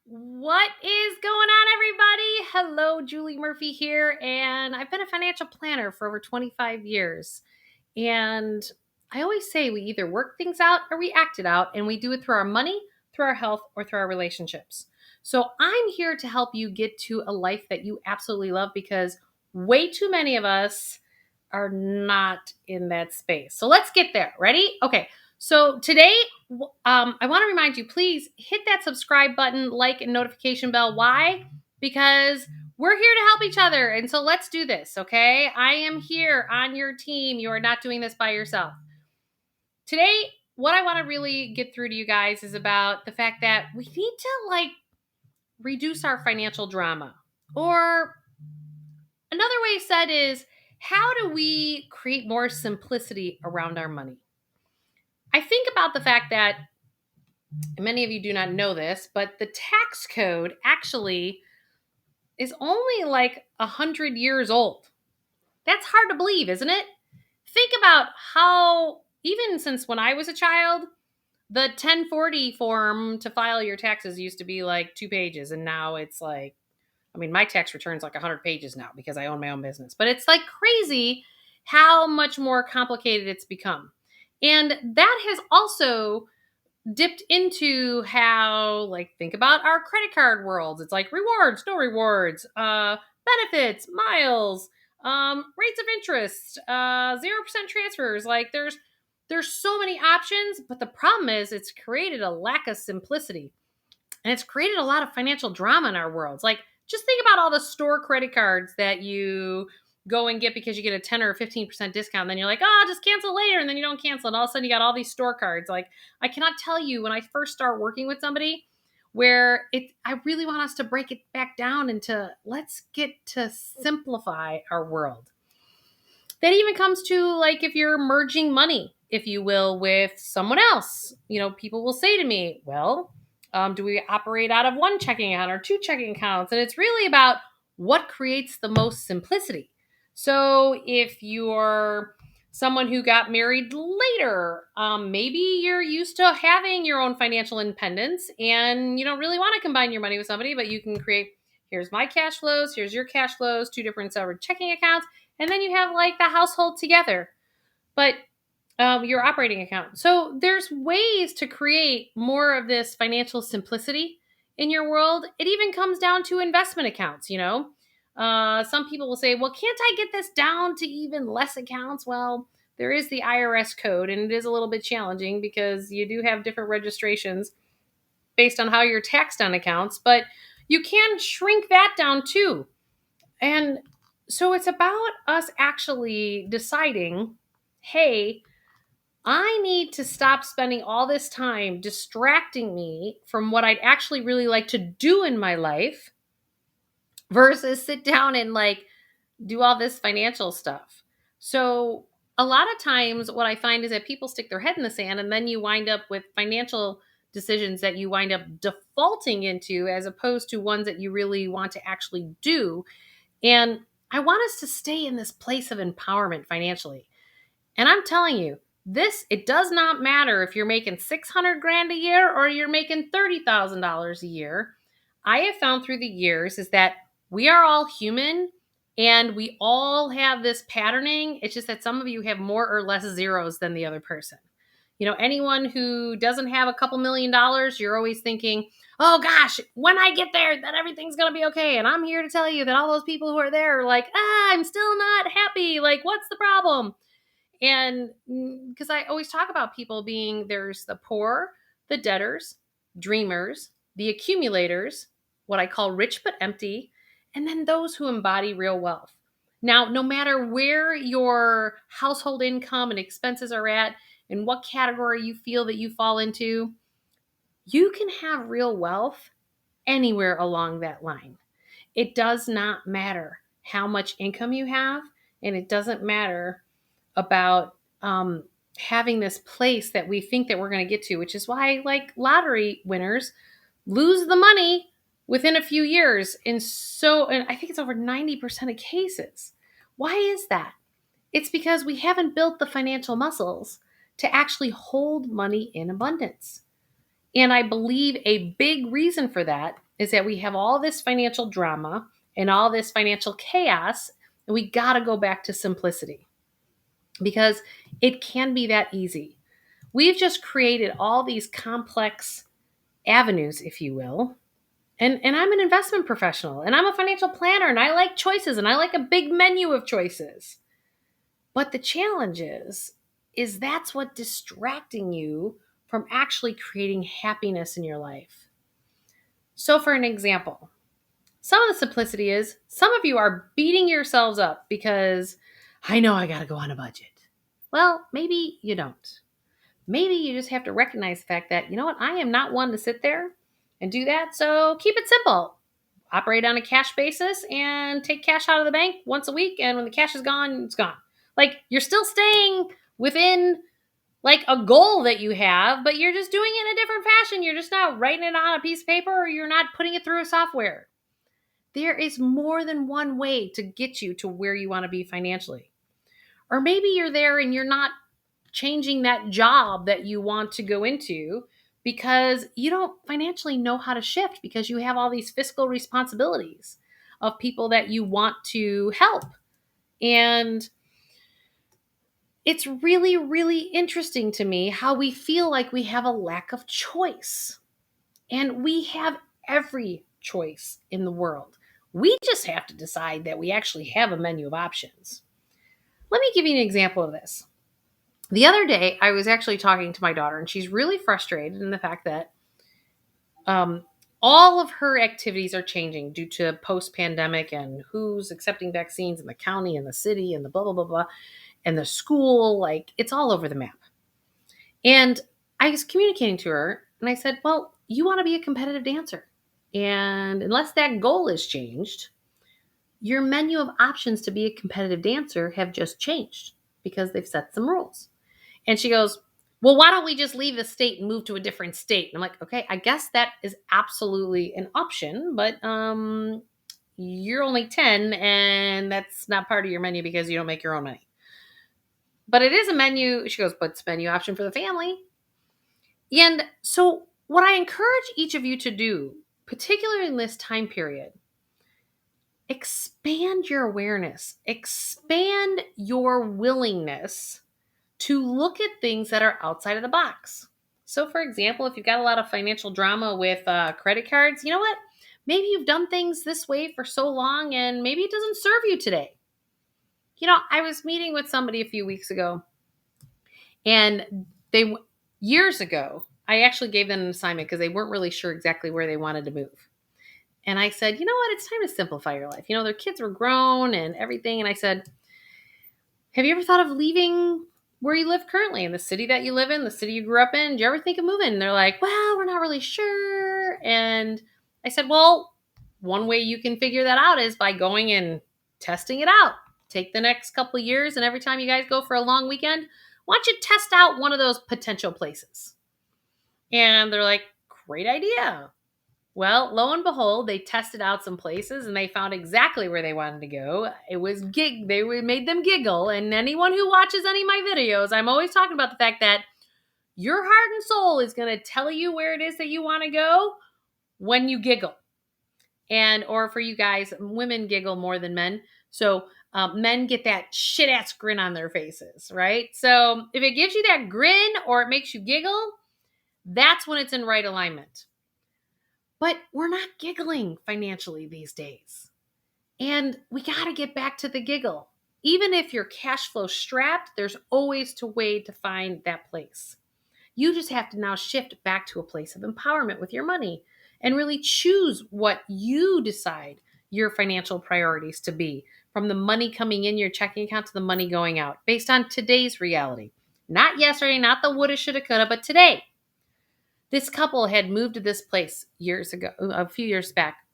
What is going on, everybody? Hello, Julie Murphy here, and I've been a financial planner for over 25 years. And I always say we either work things out or we act it out, and we do it through our money, through our health, or through our relationships. So I'm here to help you get to a life that you absolutely love because way too many of us are not in that space. So let's get there. Ready? Okay. So today, I want to remind you, please hit that subscribe button, like, and notification bell. Why? Because we're here to help each other. And so let's do this, okay? I am here on your team. You are not doing this by yourself. Today, what I want to really get through to you guys is about the fact that we need to reduce our financial drama. Or another way said is, how do we create more simplicity around our money? I think about the fact that many of you do not know this, but the tax code actually is only like 100 years old. That's hard to believe, isn't it? Think about how, even since when I was a child, the 1040 form to file your taxes used to be like 2 pages. And now it's like, my tax return's like 100 pages now because I own my own business. But it's like crazy how much more complicated it's become. And that has also dipped into how, think about our credit card worlds. It's like rewards, no rewards, benefits, miles, rates of interest, 0% transfers. There's so many options, but the problem is it's created a lack of simplicity, and it's created a lot of financial drama in our worlds. Like, just think about all the store credit cards that you go and get because you get a 10 or 15% discount. And then you're like, oh, just cancel later. And then you don't cancel. And all of a sudden you got all these store cards. Like, I cannot tell you, when I first start working with somebody, I really want us to break it back down into, let's get to simplify our world. That even comes to, like, if you're merging money, if you will, with someone else. People will say to me, well, do we operate out of one checking account or two checking accounts? And it's really about what creates the most simplicity. So if you're someone who got married later, maybe you're used to having your own financial independence and you don't really want to combine your money with somebody, but you can create, here's my cash flows, here's your cash flows, two different separate checking accounts, and then you have like the household together. But your operating account. So there's ways to create more of this financial simplicity in your world. It even comes down to investment accounts. Some people will say, well, can't I get this down to even less accounts? Well, there is the IRS code, and it is a little bit challenging because you do have different registrations based on how you're taxed on accounts, but you can shrink that down too. And so it's about us actually deciding, hey, I need to stop spending all this time distracting me from what I'd actually really like to do in my life versus sit down and do all this financial stuff. So, a lot of times, what I find is that people stick their head in the sand, and then you wind up with financial decisions that you wind up defaulting into as opposed to ones that you really want to actually do. And I want us to stay in this place of empowerment financially. And I'm telling you, it does not matter if you're making 600 grand a year or you're making $30,000 a year. I have found through the years is that we are all human and we all have this patterning. It's just that some of you have more or less zeros than the other person. Anyone who doesn't have a couple $1,000,000, you're always thinking, oh gosh, when I get there, then everything's going to be okay. And I'm here to tell you that all those people who are there are like, I'm still not happy. Like, what's the problem? And because I always talk about people being, there's the poor, the debtors, dreamers, the accumulators, what I call rich but empty, and then those who embody real wealth. Now, no matter where your household income and expenses are at and what category you feel that you fall into, you can have real wealth anywhere along that line. It does not matter how much income you have, and it doesn't matter about having this place that we think that we're going to get to, which is why lottery winners lose the money within a few years. And I think it's over 90% of cases. Why is that? It's because we haven't built the financial muscles to actually hold money in abundance. And I believe a big reason for that is that we have all this financial drama and all this financial chaos, and we got to go back to simplicity because it can be that easy. We've just created all these complex avenues, if you will. And I'm an investment professional and I'm a financial planner and I like choices and I like a big menu of choices. But the challenge is that's what distracting you from actually creating happiness in your life. So for an example, some of the simplicity is some of you are beating yourselves up because I know I got to go on a budget. Well, maybe you don't. Maybe you just have to recognize the fact that, you know what, I am not one to sit there and do that. So keep it simple. Operate on a cash basis and take cash out of the bank once a week. And when the cash is gone, it's gone. Like you're still staying within like a goal that you have, but you're just doing it in a different fashion. You're just not writing it on a piece of paper or you're not putting it through a software. There is more than one way to get you to where you want to be financially. Or maybe you're there and you're not changing that job that you want to go into because you don't financially know how to shift because you have all these fiscal responsibilities of people that you want to help. And it's really, really interesting to me how we feel like we have a lack of choice. And we have every choice in the world. We just have to decide that we actually have a menu of options. Let me give you an example of this. The other day, I was actually talking to my daughter, and she's really frustrated in the fact that all of her activities are changing due to post-pandemic and who's accepting vaccines in the county and the city and the blah, blah, blah, blah, and the school. Like, it's all over the map. And I was communicating to her, and I said, well, you want to be a competitive dancer. And unless that goal is changed, your menu of options to be a competitive dancer have just changed because they've set some rules. And she goes, well, why don't we just leave the state and move to a different state? And I'm like, okay, I guess that is absolutely an option, but you're only 10 and that's not part of your menu because you don't make your own money. But it is a menu. She goes, but it's a menu option for the family. And so what I encourage each of you to do, particularly in this time period, expand your awareness, expand your willingness to look at things that are outside of the box. So for example, if you've got a lot of financial drama with credit cards, you know what? Maybe you've done things this way for so long and maybe it doesn't serve you today. You know, I was meeting with somebody a few weeks ago and years ago, I actually gave them an assignment because they weren't really sure exactly where they wanted to move. And I said, you know what? It's time to simplify your life. You know, their kids were grown and everything. And I said, have you ever thought of leaving where you live currently, in the city that you live in, the city you grew up in? Did you ever think of moving? And they're like, well, we're not really sure. And I said, well, one way you can figure that out is by going and testing it out. Take the next couple of years, and every time you guys go for a long weekend, why don't you test out one of those potential places? And they're like, great idea. Well, lo and behold, they tested out some places and they found exactly where they wanted to go. It was they made them giggle. And anyone who watches any of my videos, I'm always talking about the fact that your heart and soul is going to tell you where it is that you want to go when you giggle. And, or for you guys, women giggle more than men. So men get that shit ass grin on their faces, right? So if it gives you that grin or it makes you giggle, that's when it's in right alignment. But we're not giggling financially these days. And we got to get back to the giggle. Even if you're cash flow strapped, there's always a way to find that place. You just have to now shift back to a place of empowerment with your money and really choose what you decide your financial priorities to be, from the money coming in your checking account to the money going out, based on today's reality. Not yesterday, not the woulda, shoulda, coulda, but today. This couple had moved to this place years ago, a few years back,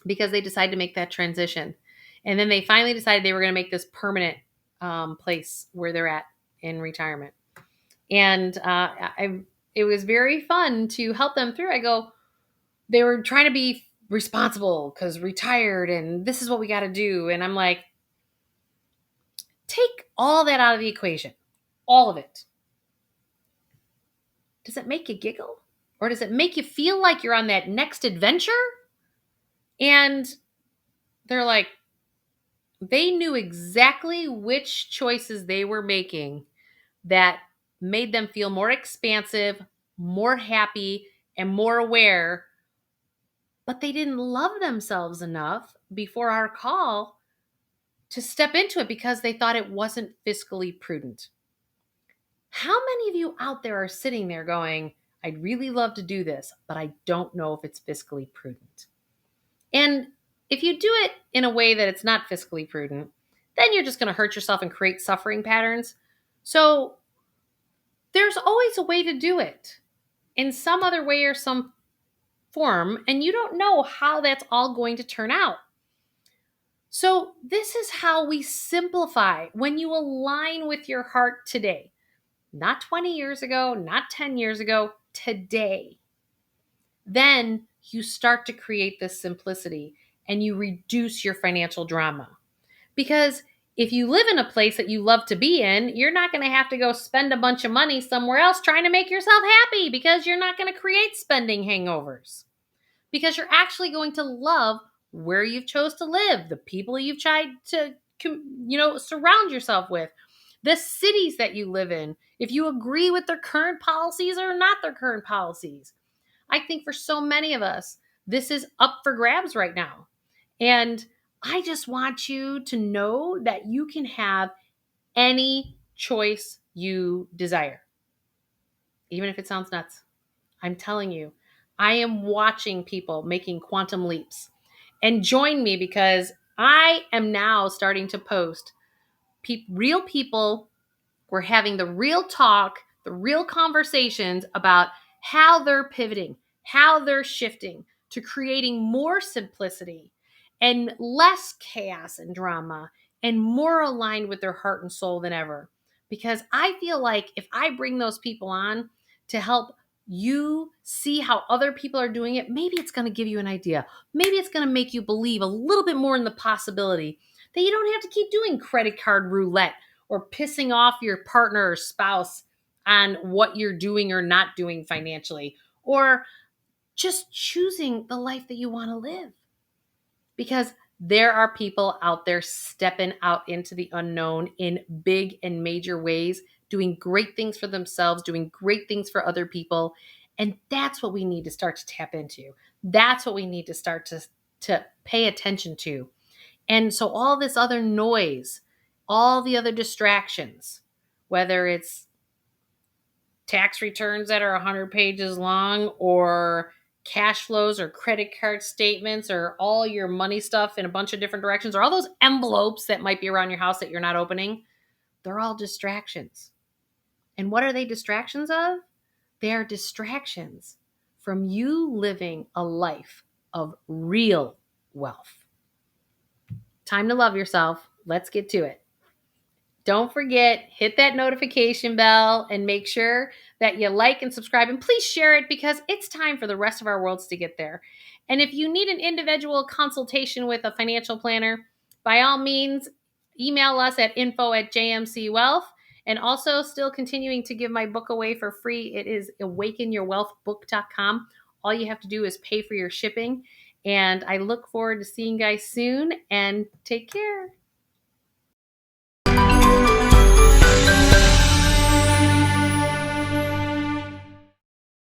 because they decided to make that transition. And then they finally decided they were going to make this permanent place where they're at in retirement. And it was very fun to help them through. They were trying to be responsible because retired and this is what we got to do. And I'm like, take all that out of the equation, all of it. Does it make you giggle? Or does it make you feel like you're on that next adventure? And they're like, they knew exactly which choices they were making that made them feel more expansive, more happy, and more aware, but they didn't love themselves enough before our call to step into it because they thought it wasn't fiscally prudent. How many of you out there are sitting there going, I'd really love to do this, but I don't know if it's fiscally prudent? And if you do it in a way that it's not fiscally prudent, then you're just going to hurt yourself and create suffering patterns. So there's always a way to do it in some other way or some form, and you don't know how that's all going to turn out. So this is how we simplify when you align with your heart today. Not 20 years ago, not 10 years ago, today. Then you start to create this simplicity and you reduce your financial drama. Because if you live in a place that you love to be in, you're not going to have to go spend a bunch of money somewhere else trying to make yourself happy, because you're not going to create spending hangovers. Because you're actually going to love where you've chose to live, the people you've tried to surround yourself with, the cities that you live in, if you agree with their current policies or not their current policies. I think for so many of us, this is up for grabs right now. And I just want you to know that you can have any choice you desire, even if it sounds nuts. I'm telling you, I am watching people making quantum leaps. And join me, because I am now starting to post real people. We're having the real talk, the real conversations about how they're pivoting, how they're shifting to creating more simplicity and less chaos and drama, and more aligned with their heart and soul than ever. Because I feel like if I bring those people on to help you see how other people are doing it, maybe it's going to give you an idea. Maybe it's going to make you believe a little bit more in the possibility that you don't have to keep doing credit card roulette or pissing off your partner or spouse on what you're doing or not doing financially, or just choosing the life that you want to live. Because there are people out there stepping out into the unknown in big and major ways, doing great things for themselves, doing great things for other people. And that's what we need to start to tap into. That's what we need to start to pay attention to. And so all this other noise, all the other distractions, whether it's tax returns that are 100 pages long, or cash flows, or credit card statements, or all your money stuff in a bunch of different directions, or all those envelopes that might be around your house that you're not opening, they're all distractions. And what are they distractions of? They are distractions from you living a life of real wealth. Time to love yourself. Let's get to it. Don't forget, hit that notification bell and make sure that you like and subscribe, and please share it, because it's time for the rest of our worlds to get there. And if you need an individual consultation with a financial planner, by all means, email us at info@jmcwealth. And also, still continuing to give my book away for free. It is awakenyourwealthbook.com. All you have to do is pay for your shipping. And I look forward to seeing you guys soon, and take care.